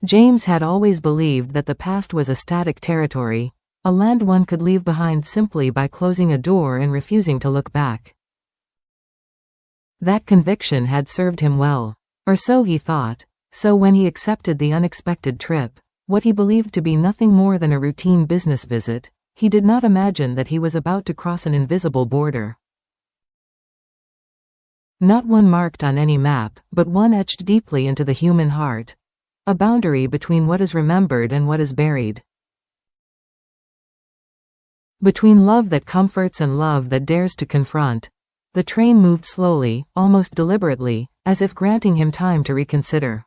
James had always believed that the past was a static territory, a land one could leave behind simply by closing a door and refusing to look back. That conviction had served him well. Or so he thought. So when he accepted the unexpected trip, what he believed to be nothing more than a routine business visit, he did not imagine that he was about to cross an invisible border. Not one marked on any map, but one etched deeply into the human heart. A boundary between what is remembered and what is buried. Between love that comforts and love that dares to confront. The train moved slowly, almost deliberately, as if granting him time to reconsider.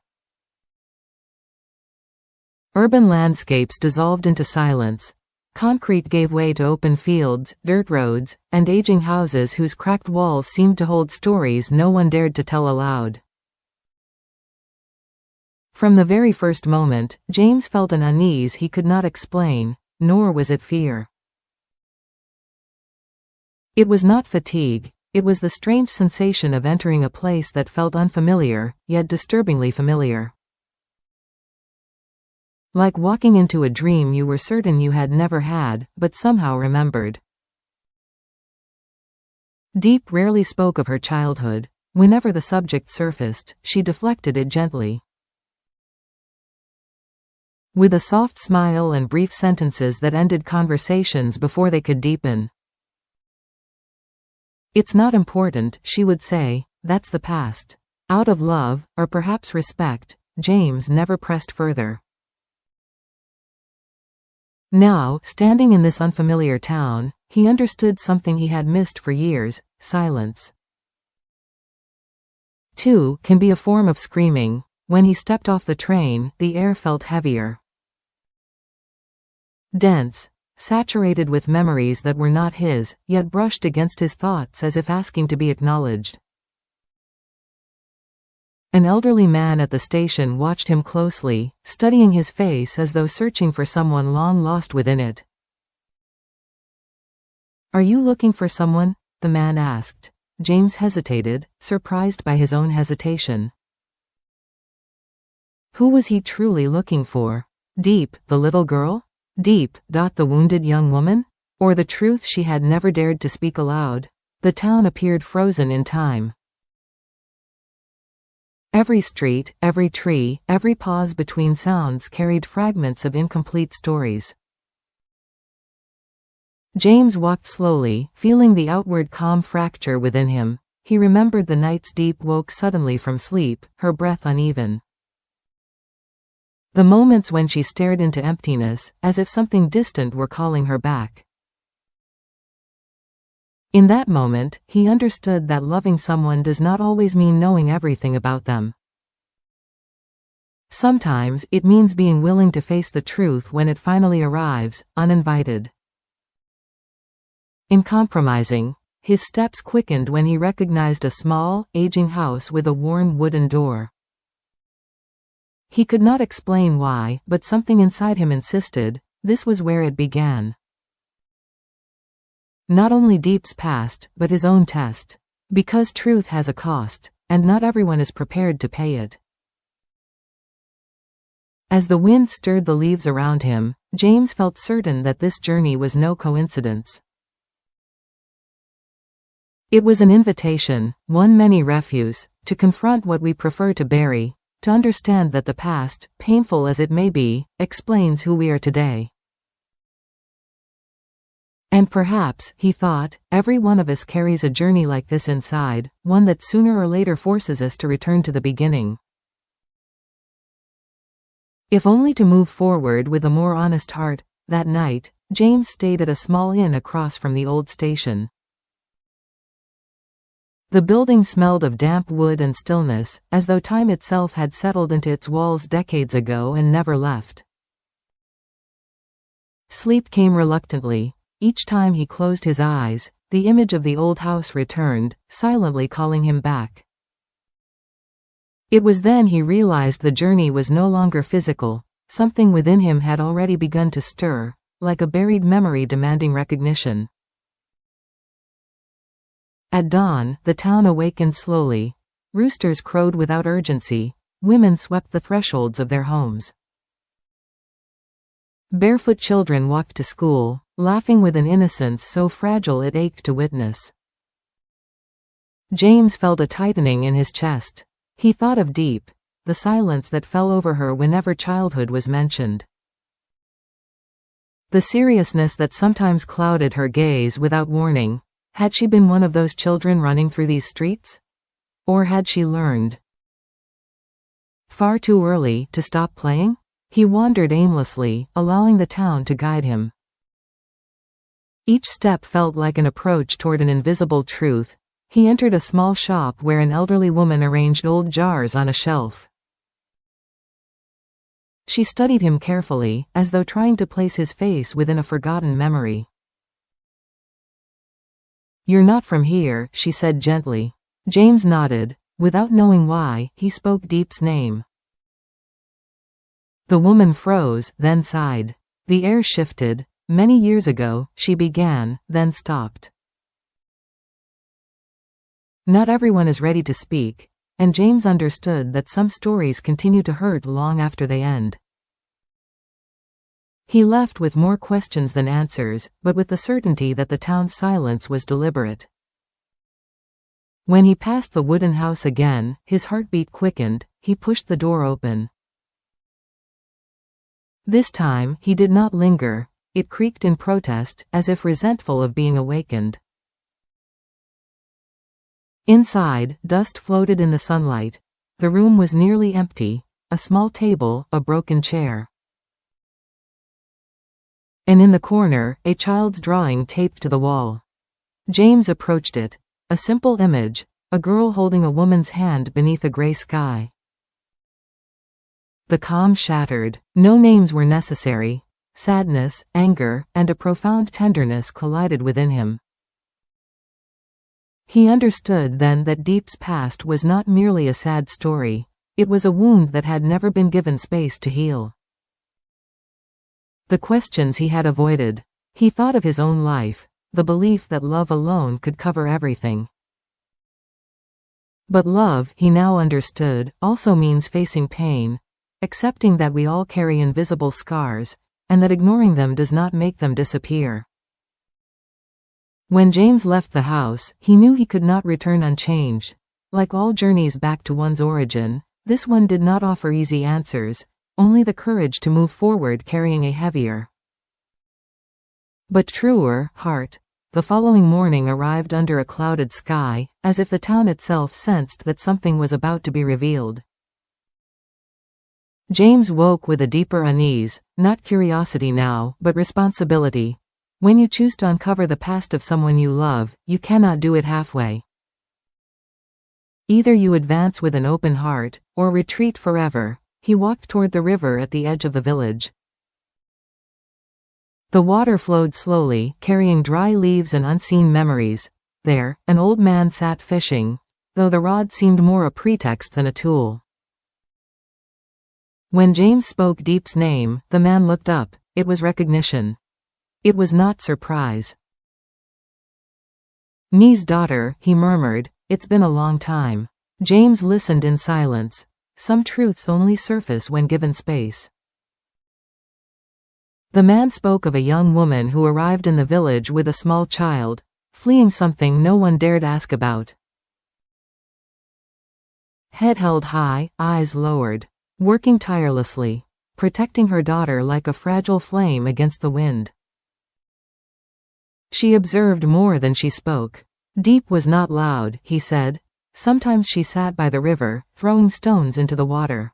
Urban landscapes dissolved into silence. Concrete gave way to open fields, dirt roads, and aging houses whose cracked walls seemed to hold stories no one dared to tell aloud. From the very first moment, James felt an unease he could not explain, nor was it fear. It was not fatigue, it was the strange sensation of entering a place that felt unfamiliar, yet disturbingly familiar. Like walking into a dream you were certain you had never had, but somehow remembered. Deep rarely spoke of her childhood. Whenever the subject surfaced, she deflected it gently. With a soft smile and brief sentences that ended conversations before they could deepen. "It's not important," she would say, "that's the past." Out of love, or perhaps respect, James never pressed further. Now, standing in this unfamiliar town, he understood something he had missed for years: silence. Too can be a form of screaming. When he stepped off the train, the air felt heavier. Dense, saturated with memories that were not his, yet brushed against his thoughts as if asking to be acknowledged. An elderly man at the station watched him closely, studying his face as though searching for someone long lost within it. "Are you looking for someone?" the man asked. James hesitated, surprised by his own hesitation. Who was he truly looking for? Deep, the little girl? Deep, the wounded young woman? Or the truth she had never dared to speak aloud? The town appeared frozen in time. Every street, every tree, every pause between sounds carried fragments of incomplete stories. James walked slowly, feeling the outward calm fracture within him. He remembered the nights Deep woke suddenly from sleep, her breath uneven. The moments when she stared into emptiness, as if something distant were calling her back. In that moment, he understood that loving someone does not always mean knowing everything about them. Sometimes, it means being willing to face the truth when it finally arrives, uninvited. In compromising, his steps quickened when he recognized a small, aging house with a worn wooden door. He could not explain why, but something inside him insisted, this was where it began. Not only Deep's past, but his own test. Because truth has a cost, and not everyone is prepared to pay it. As the wind stirred the leaves around him, James felt certain that this journey was no coincidence. It was an invitation, one many refuse, to confront what we prefer to bury, to understand that the past, painful as it may be, explains who we are today. And perhaps, he thought, every one of us carries a journey like this inside, one that sooner or later forces us to return to the beginning. If only to move forward with a more honest heart. That night, James stayed at a small inn across from the old station. The building smelled of damp wood and stillness, as though time itself had settled into its walls decades ago and never left. Sleep came reluctantly. Each time he closed his eyes, the image of the old house returned, silently calling him back. It was then he realized the journey was no longer physical. Something within him had already begun to stir, like a buried memory demanding recognition. At dawn, the town awakened slowly. Roosters crowed without urgency. Women swept the thresholds of their homes. Barefoot children walked to school, laughing with an innocence so fragile it ached to witness. James felt a tightening in his chest. He thought of Deep, the silence that fell over her whenever childhood was mentioned. The seriousness that sometimes clouded her gaze without warning. Had she been one of those children running through these streets? Or had she learned far too early to stop playing? He wandered aimlessly, allowing the town to guide him. Each step felt like an approach toward an invisible truth. He entered a small shop where an elderly woman arranged old jars on a shelf. She studied him carefully, as though trying to place his face within a forgotten memory. "You're not from here," she said gently. James nodded. Without knowing why, he spoke Deep's name. The woman froze, then sighed. The air shifted. "Many years ago," she began, then stopped. Not everyone is ready to speak, and James understood that some stories continue to hurt long after they end. He left with more questions than answers, but with the certainty that the town's silence was deliberate. When he passed the wooden house again, his heartbeat quickened. He pushed the door open. This time, he did not linger. It creaked in protest, as if resentful of being awakened. Inside, dust floated in the sunlight. The room was nearly empty. A small table, a broken chair. And in the corner, a child's drawing taped to the wall. James approached it. A simple image, a girl holding a woman's hand beneath a gray sky. The calm shattered. No names were necessary. Sadness, anger, and a profound tenderness collided within him. He understood then that Deep's past was not merely a sad story. It was a wound that had never been given space to heal. The questions he had avoided. He thought of his own life, the belief that love alone could cover everything. But love, he now understood, also means facing pain, accepting that we all carry invisible scars, and that ignoring them does not make them disappear. When James left the house, he knew he could not return unchanged. Like all journeys back to one's origin, this one did not offer easy answers, only the courage to move forward carrying a heavier but truer heart. The following morning arrived under a clouded sky, as if the town itself sensed that something was about to be revealed. James woke with a deeper unease, not curiosity now, but responsibility. When you choose to uncover the past of someone you love, you cannot do it halfway. Either you advance with an open heart, or retreat forever. He walked toward the river at the edge of the village. The water flowed slowly, carrying dry leaves and unseen memories. There, an old man sat fishing, though the rod seemed more a pretext than a tool. When James spoke Deep's name, the man looked up. It was recognition. It was not surprise. "Nee's daughter," he murmured. "It's been a long time." James listened in silence. Some truths only surface when given space. The man spoke of a young woman who arrived in the village with a small child, fleeing something no one dared ask about. Head held high, eyes lowered, working tirelessly, protecting her daughter like a fragile flame against the wind. She observed more than she spoke. Deep was not loud, he said. Sometimes she sat by the river, throwing stones into the water,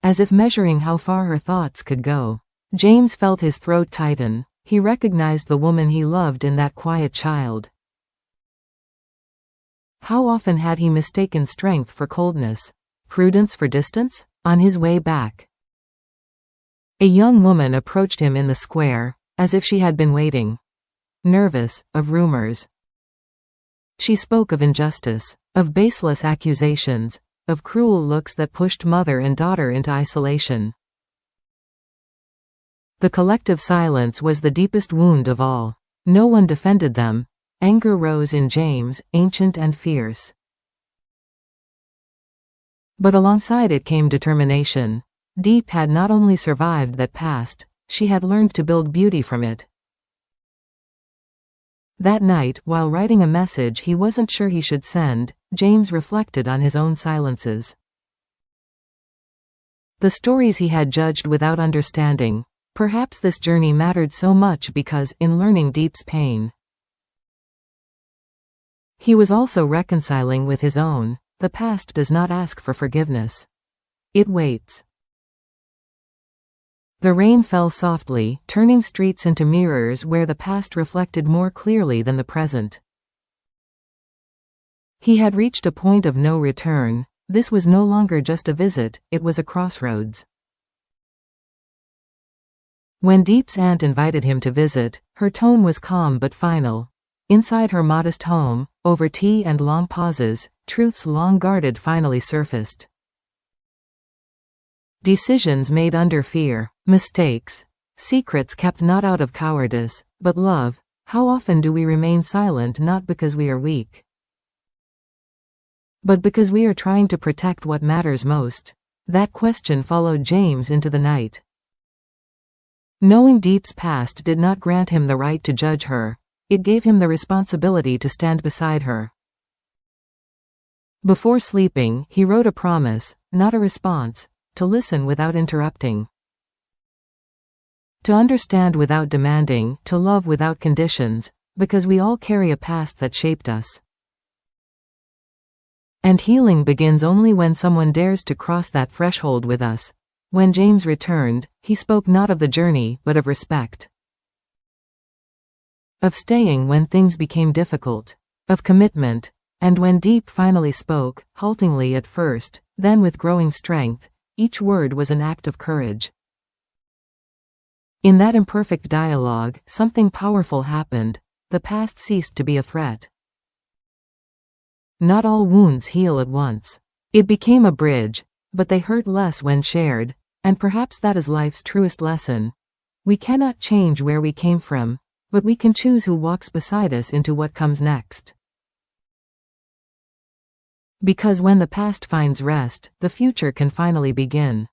as if measuring how far her thoughts could go. James felt his throat tighten. He recognized the woman he loved in that quiet child. How often had he mistaken strength for coldness, prudence for distance? On his way back, a young woman approached him in the square, as if she had been waiting, nervous, of rumors. She spoke of injustice, of baseless accusations, of cruel looks that pushed mother and daughter into isolation. The collective silence was the deepest wound of all. No one defended them. Anger rose in James, ancient and fierce. But alongside it came determination. Deep had not only survived that past, she had learned to build beauty from it. That night, while writing a message he wasn't sure he should send, James reflected on his own silences. The stories he had judged without understanding. Perhaps this journey mattered so much because, in learning Deep's pain, he was also reconciling with his own. The past does not ask for forgiveness. It waits. The rain fell softly, turning streets into mirrors where the past reflected more clearly than the present. He had reached a point of no return. This was no longer just a visit, it was a crossroads. When Deep's aunt invited him to visit, her tone was calm but final. Inside her modest home, over tea and long pauses, truths long guarded finally surfaced. Decisions made under fear, mistakes, secrets kept not out of cowardice, but love. How often do we remain silent not because we are weak, but because we are trying to protect what matters most? That question followed James into the night. Knowing Deep's past did not grant him the right to judge her. It gave him the responsibility to stand beside her. Before sleeping, he wrote a promise, not a response, to listen without interrupting, to understand without demanding, to love without conditions, because we all carry a past that shaped us. And healing begins only when someone dares to cross that threshold with us. When James returned, he spoke not of the journey, but of respect. Of staying when things became difficult. Of commitment. And when Deep finally spoke, haltingly at first, then with growing strength, each word was an act of courage. In that imperfect dialogue, something powerful happened. The past ceased to be a threat. Not all wounds heal at once. It became a bridge, but they hurt less when shared. And perhaps that is life's truest lesson. We cannot change where we came from, but we can choose who walks beside us into what comes next. Because when the past finds rest, the future can finally begin.